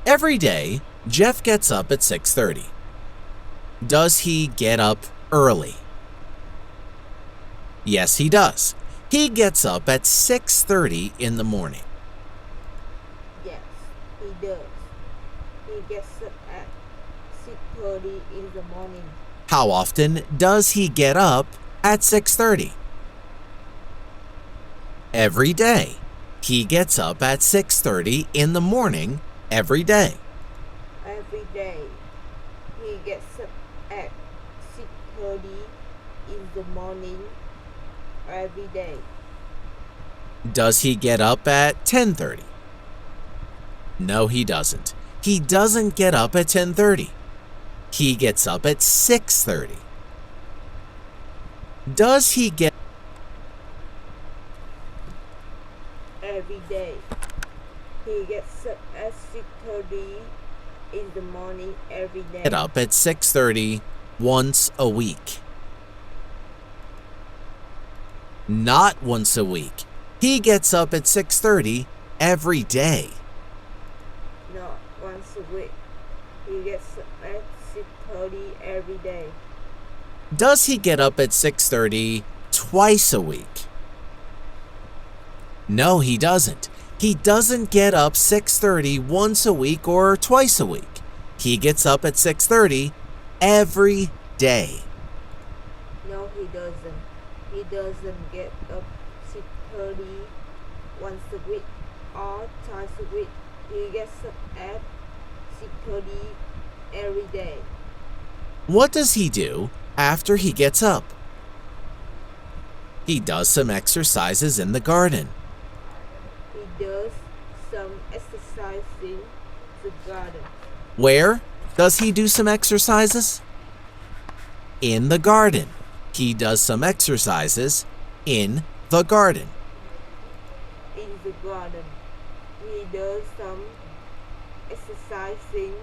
Every day, Jeff gets up at 6:30. Does he get up early? Yes, he does. He gets up at 6:30 in the morning. Yes, he does. He gets up at 6:30 in the morning. How often does he get up at 6:30? Every day. He gets up at 6:30 in the morning every day. Every day. He gets up at 6:30 in the morning every day. Does he get up at 10:30? No, he doesn't. He doesn't get up at 10:30. He gets up at 6:30. Does he get Every day. He gets up at 6:30 in the morning every day. up at 6:30 once a week? Not once a week. He gets up at 6:30 every day. Not once a week. He gets up at 6:30 every day. Does he get up at 6:30 twice a week? No, he doesn't. He doesn't get up 6:30 once a week or twice a week. He gets up at 6:30 every day. No, he doesn't. He doesn't get up 6:30 once a week or twice a week. He gets up at 6:30 every day. What does he do after he gets up? He does some exercises in the garden. He does some exercise in the garden. Where does he do some exercises? In the garden. He does some exercises in the garden. In the garden. He does some exercise in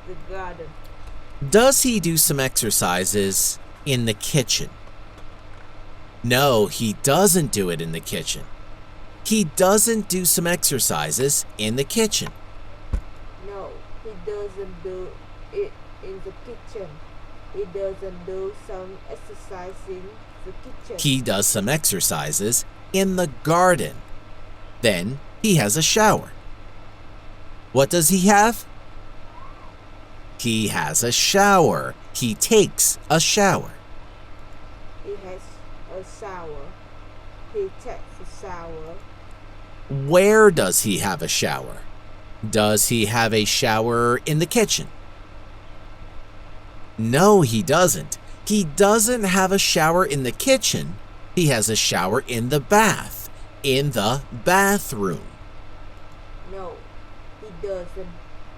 the garden. Does he do some exercises in the kitchen? No, he doesn't do it in the kitchen. He doesn't do some exercises in the kitchen. No, he doesn't do it in the kitchen. He doesn't do some exercise in the kitchen. He does some exercises in the garden. Then he has a shower. What does he have? He has a shower. He takes a shower. He has a shower. He takes a shower. Where does he have a shower? Does he have a shower in the kitchen? No, he doesn't. He doesn't have a shower in the kitchen. He has a shower in the bath, in the bathroom. No, he doesn't.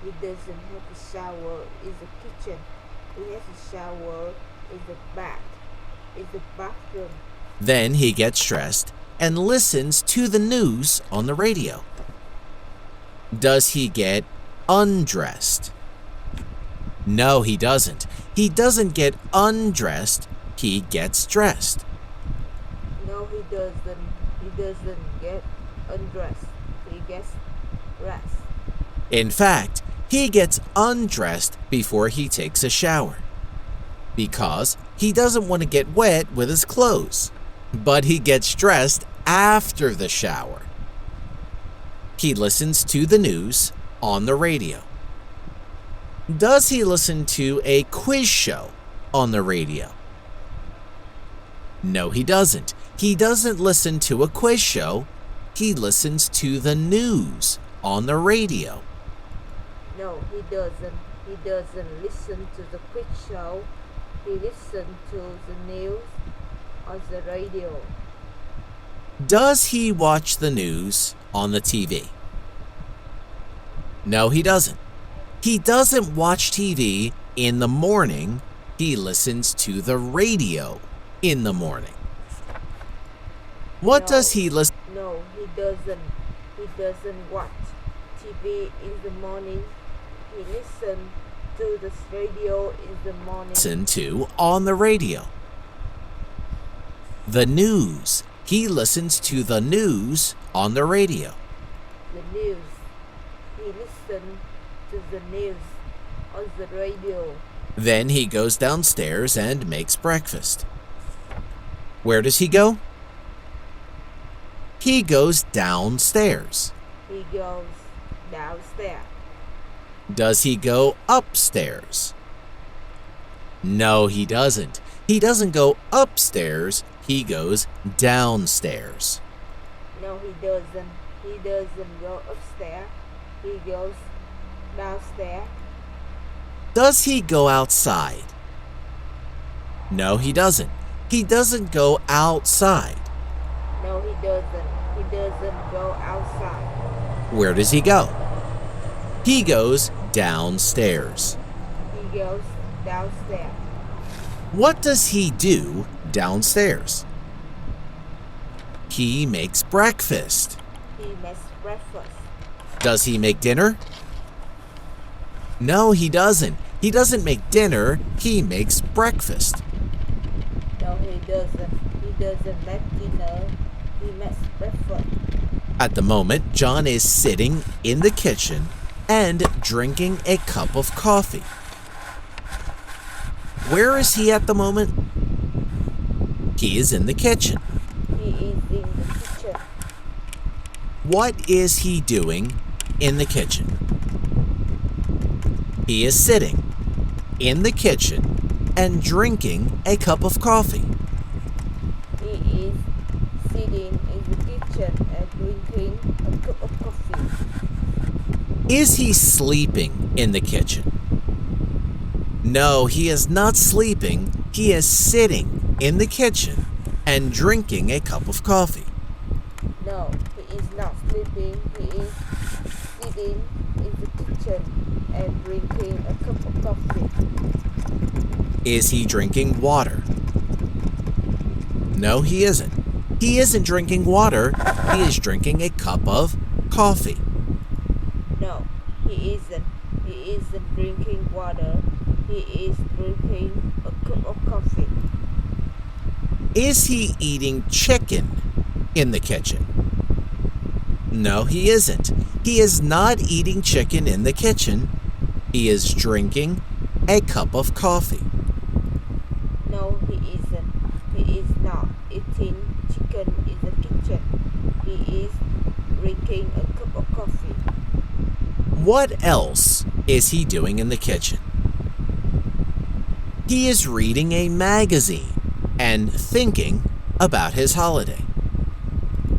He doesn't have a shower in the kitchen. He has a shower in the bathroom. Then he gets dressed and listens to the news on the radio. Does he get undressed? No, he doesn't. He doesn't get undressed. He gets dressed. No, he doesn't. He doesn't get undressed. He gets dressed. In fact, he gets undressed before he takes a shower because he doesn't want to get wet with his clothes. But he gets dressed after the shower. He listens to the news on the radio. Does he listen to a quiz show on the radio? No, he doesn't. He doesn't listen to a quiz show. He listens to the news on the radio. No, he doesn't. He doesn't listen to the quiz show. He listens to the news on the radio. Does he watch the news on the TV? No, he doesn't. He doesn't watch TV in the morning. He listens to the radio in the morning. What does he listen? No, he doesn't. He doesn't watch TV in the morning. He listens to the radio in the morning. Listen to on the radio? The news. He listens to the news on the radio. The news. He listens to the news on the radio. Then he goes downstairs and makes breakfast. Where does he go? He goes downstairs. He goes downstairs. Does he go upstairs? No, he doesn't. He doesn't go upstairs. He goes downstairs. No, he doesn't. He doesn't go upstairs. He goes downstairs. Does he go outside? No, he doesn't. He doesn't go outside. No, he doesn't. He doesn't go outside. Where does he go? He goes downstairs. He goes downstairs. What does he do downstairs? He makes breakfast. He makes breakfast. Does he make dinner? No, he doesn't. He doesn't make dinner. He makes breakfast. No, he doesn't. He doesn't make dinner. He makes breakfast. At the moment, John is sitting in the kitchen and drinking a cup of coffee. Where is he at the moment? He is in the kitchen. He is in the kitchen. What is he doing in the kitchen? He is sitting in the kitchen and drinking a cup of coffee. He is sitting in the kitchen and drinking a cup of coffee. Is he sleeping in the kitchen? No, he is not sleeping. He is sitting in the kitchen and drinking a cup of coffee. No, he is not sleeping. He is sitting in the kitchen and drinking a cup of coffee. Is he drinking water? No, he isn't. He isn't drinking water. He is drinking a cup of coffee. No, he isn't. He isn't drinking water. He is drinking a cup of coffee. Is he eating chicken in the kitchen? No, he isn't. He is not eating chicken in the kitchen. He is drinking a cup of coffee. No, he isn't. He is not eating chicken in the kitchen. He is drinking a cup of coffee. What else is he doing in the kitchen? He is reading a magazine and thinking about his holiday.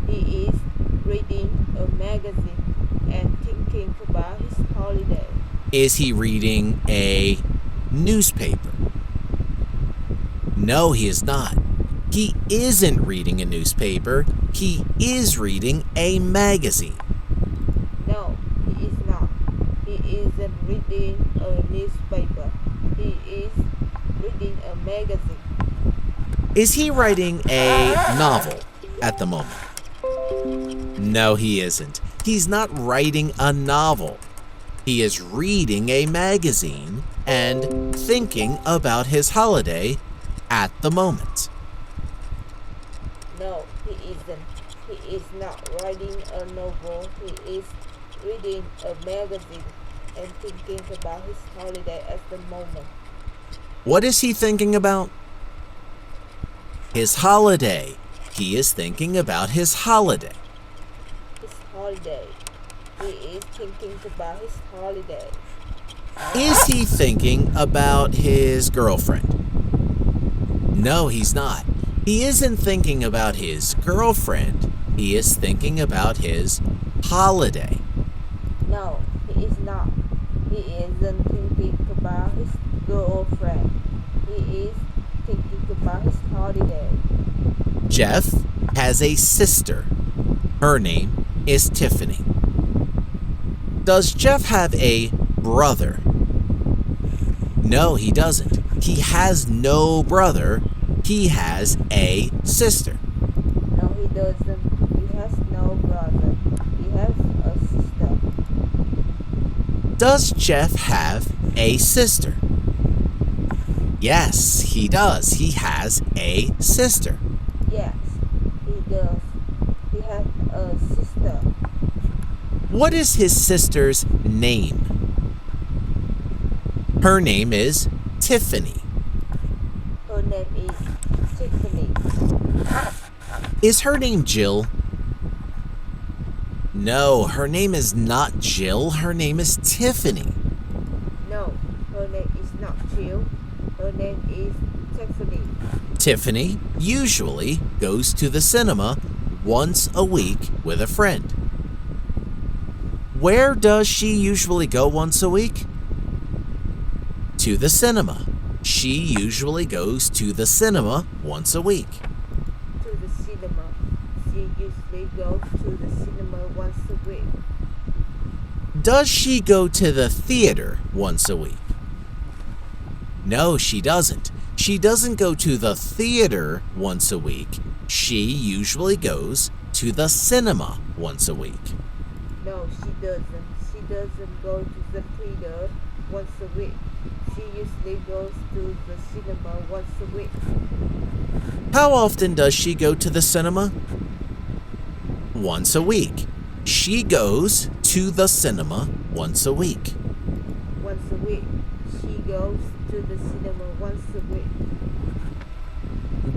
He is reading a magazine and thinking about his holiday. Is he reading a newspaper? No, he is not. He isn't reading a newspaper. He is reading a magazine. No, he is not. He isn't reading a newspaper. He is reading a magazine. Is he writing a novel at the moment? No, he isn't. He's not writing a novel. He is reading a magazine and thinking about his holiday at the moment. No, he isn't. He is not writing a novel. He is reading a magazine and thinking about his holiday at the moment. What is he thinking about? His holiday. He is thinking about his holiday. His holiday. He is thinking about his holiday. Is he thinking about his girlfriend? No, he's not. He isn't thinking about his girlfriend. He is thinking about his holiday. No, he is not. He isn't thinking about his girlfriend. He is thinking about his holiday. Jeff has a sister. Her name is Tiffany. Does Jeff have a brother? No, he doesn't. He has no brother. He has a sister. No, he doesn't. He has no brother. He has a sister. Does Jeff have a sister? Yes, he does. He has a sister. Yes, he does. He has a sister. What is his sister's name? Her name is Tiffany. Her name is Tiffany. Is her name Jill? No, her name is not Jill. Her name is Tiffany. No, her name is not Jill. Her name is Tiffany. Tiffany usually goes to the cinema once a week with a friend. Where does she usually go once a week? To the cinema. She usually goes to the cinema once a week. To the cinema. She usually goes to the cinema once a week. Does she go to the theater once a week? No, she doesn't. She doesn't go to the theater once a week. She usually goes to the cinema once a week. No, she doesn't. She doesn't go to the theater once a week. She usually goes to the cinema once a week. How often does she go to the cinema? Once a week. She goes to the cinema once a week. Once a week. She goes to the cinema once a week.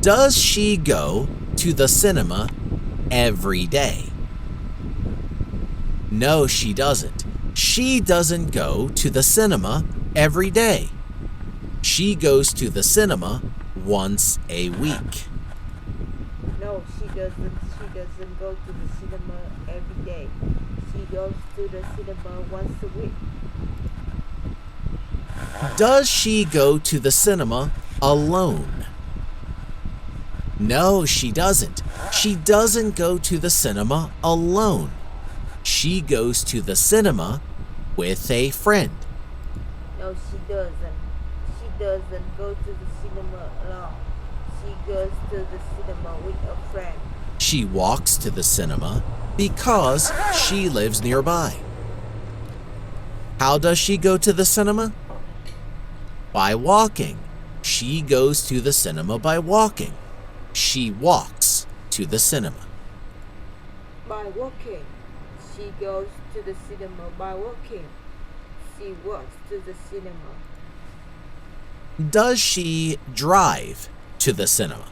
Does she go to the cinema every day? No, she doesn't. She doesn't go to the cinema every day. She goes to the cinema once a week. No, she doesn't. She doesn't go to the cinema every day. She goes to the cinema once a week. Does she go to the cinema alone? No, she doesn't. She doesn't go to the cinema alone. She goes to the cinema with a friend. No, she doesn't. She doesn't go to the cinema alone. She goes to the cinema with a friend. She walks to the cinema because she lives nearby. How does she go to the cinema? By walking. She goes to the cinema by walking. She walks to the cinema. By walking. She goes to the cinema by walking. She walks to the cinema. Does she drive to the cinema?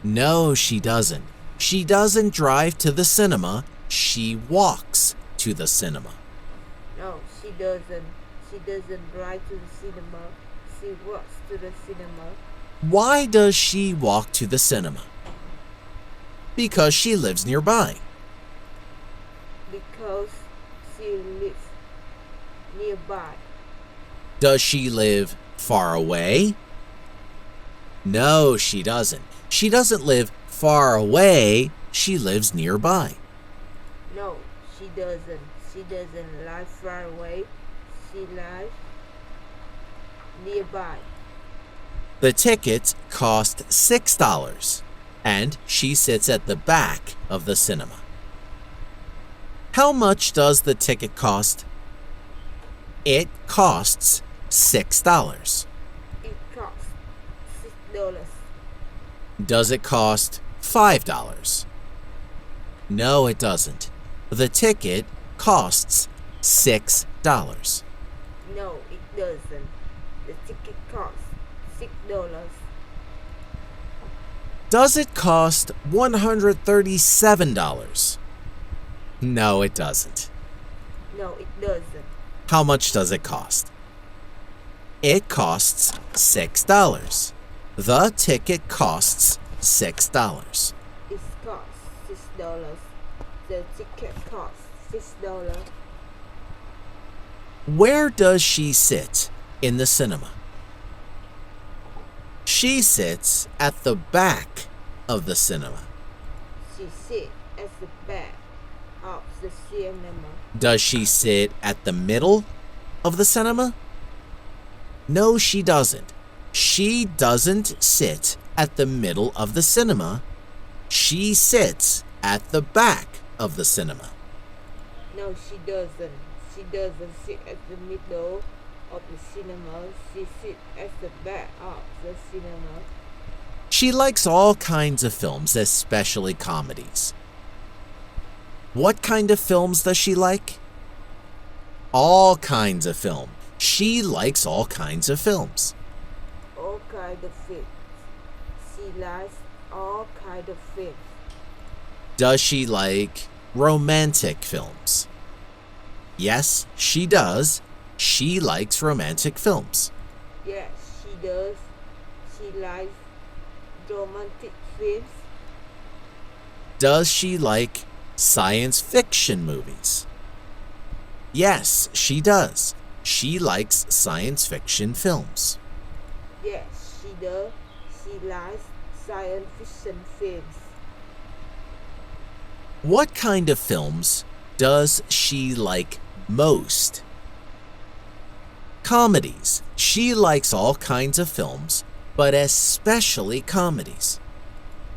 No, she doesn't. She doesn't drive to the cinema. She walks to the cinema. No, she doesn't. She doesn't drive to the cinema. She walks to the cinema. Why does she walk to the cinema? Because she lives nearby. Because she lives nearby. Does she live far away? No, she doesn't. She doesn't live far away. She lives nearby. No, she doesn't. She doesn't live far away. She lives nearby. The tickets cost $6, and she sits at the back of the cinema. How much does the ticket cost? It costs $6. It costs $6. Does it cost $5? No, it doesn't. The ticket costs $6. No, it doesn't. The ticket costs $6. Does it cost $137? No, it doesn't. No, it doesn't. How much does it cost? It costs $6. The ticket costs $6. It costs $6. The ticket costs $6. Where does she sit in the cinema? She sits at the back of the cinema. She sits at the back of the cinema. Does she sit at the middle of the cinema? No, she doesn't. She doesn't sit at the middle of the cinema. She sits at the back of the cinema. No, she doesn't. She doesn't sit at the middle of the cinema. She sits at the back of the cinema. She likes all kinds of films, especially comedies. What kind of films does she like? All kinds of film. She likes all kinds of films. All kind of films. She likes all kind of films. Does she like romantic films? Yes, she does. She likes romantic films. Yes, she does. She likes romantic films. Does she like science fiction movies? Yes, she does. She likes science fiction films. Yes, she does. She likes science fiction films. What kind of films does she like most? Comedies. She likes all kinds of films, but especially comedies.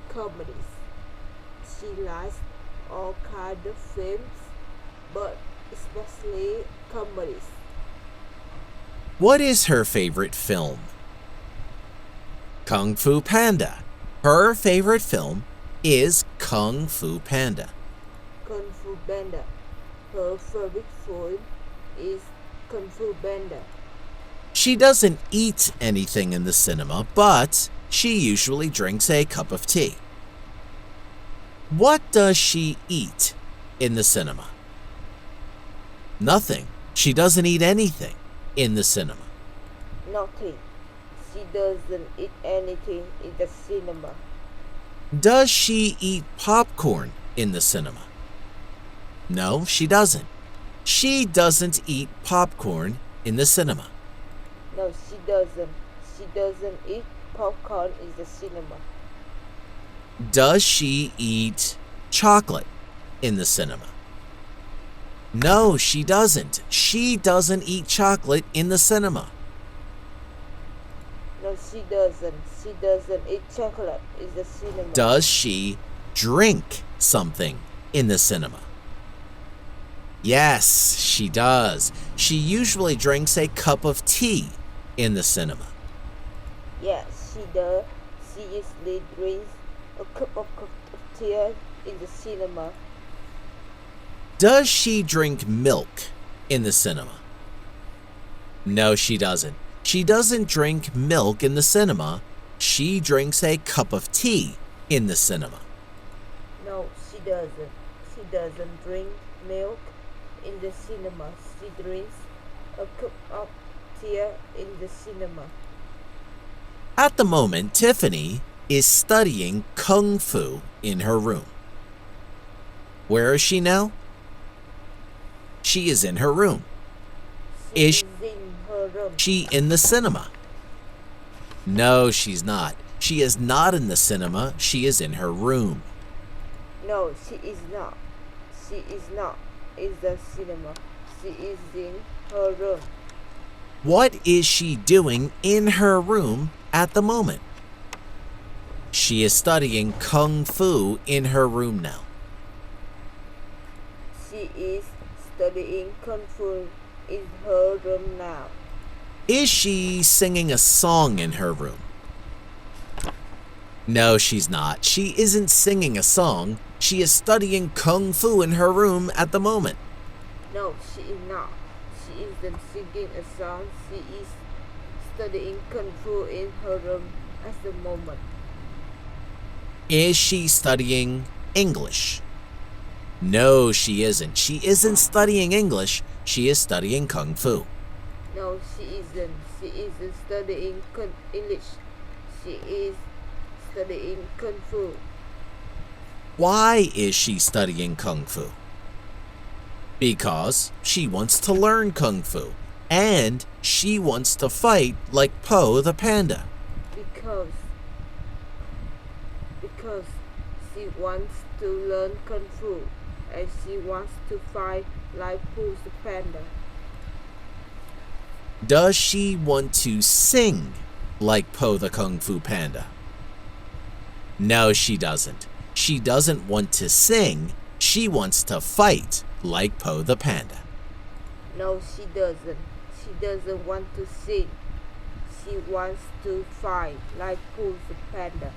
Comedies. She likes all kind of films, but especially comedies. What is her favorite film? Kung Fu Panda. Her favorite film is Kung Fu Panda. Kung Fu Panda. Her favorite film is Kung Fu Panda. She doesn't eat anything in the cinema, but she usually drinks a cup of tea. What does she eat in the cinema? Nothing. She doesn't eat anything in the cinema. Nothing. She doesn't eat anything in the cinema. Does she eat popcorn in the cinema? No, she doesn't. She doesn't eat popcorn in the cinema. No, she doesn't. She doesn't eat popcorn in the cinema. Does she eat chocolate in the cinema? No, she doesn't. She doesn't eat chocolate in the cinema. No, she doesn't. She doesn't eat chocolate in the cinema. Does she drink something in the cinema? Yes, she does. She usually drinks a cup of tea in the cinema. Yes, she does. She usually drinks a cup of tea in the cinema. Does she drink milk in the cinema? No, she doesn't. She doesn't drink milk in the cinema. She drinks a cup of tea in the cinema. No, she doesn't. She doesn't drink milk in the cinema. She drinks a cup of tea in the cinema. At the moment, Tiffany is studying Kung Fu in her room. Where is she now? She is in her room. Is in her room. she in the cinema? No, she's not. She is not in the cinema. She is in her room. No, she is not. She is not in the cinema. She is in her room. What is she doing in her room at the moment? She is studying Kung Fu in her room now. She is studying Kung Fu in her room now. Is she singing a song in her room? No, she's not. She isn't singing a song. She is studying Kung Fu in her room at the moment. No, she is not. She isn't singing a song. She is studying Kung Fu in her room at the moment. Is she studying English? No, she isn't. She isn't studying English. She is studying Kung Fu. No, she isn't. She isn't studying English. She is studying Kung Fu. Why is she studying Kung Fu? Because she wants to learn Kung Fu and she wants to fight like Po the panda. Because she wants to learn Kung Fu and she wants to fight like Po the panda. Does she want to sing like Po the Kung Fu Panda? No, she doesn't. She doesn't want to sing. She wants to fight like Po the Panda. No, she doesn't. She doesn't want to sing. She wants to fight like Po the panda.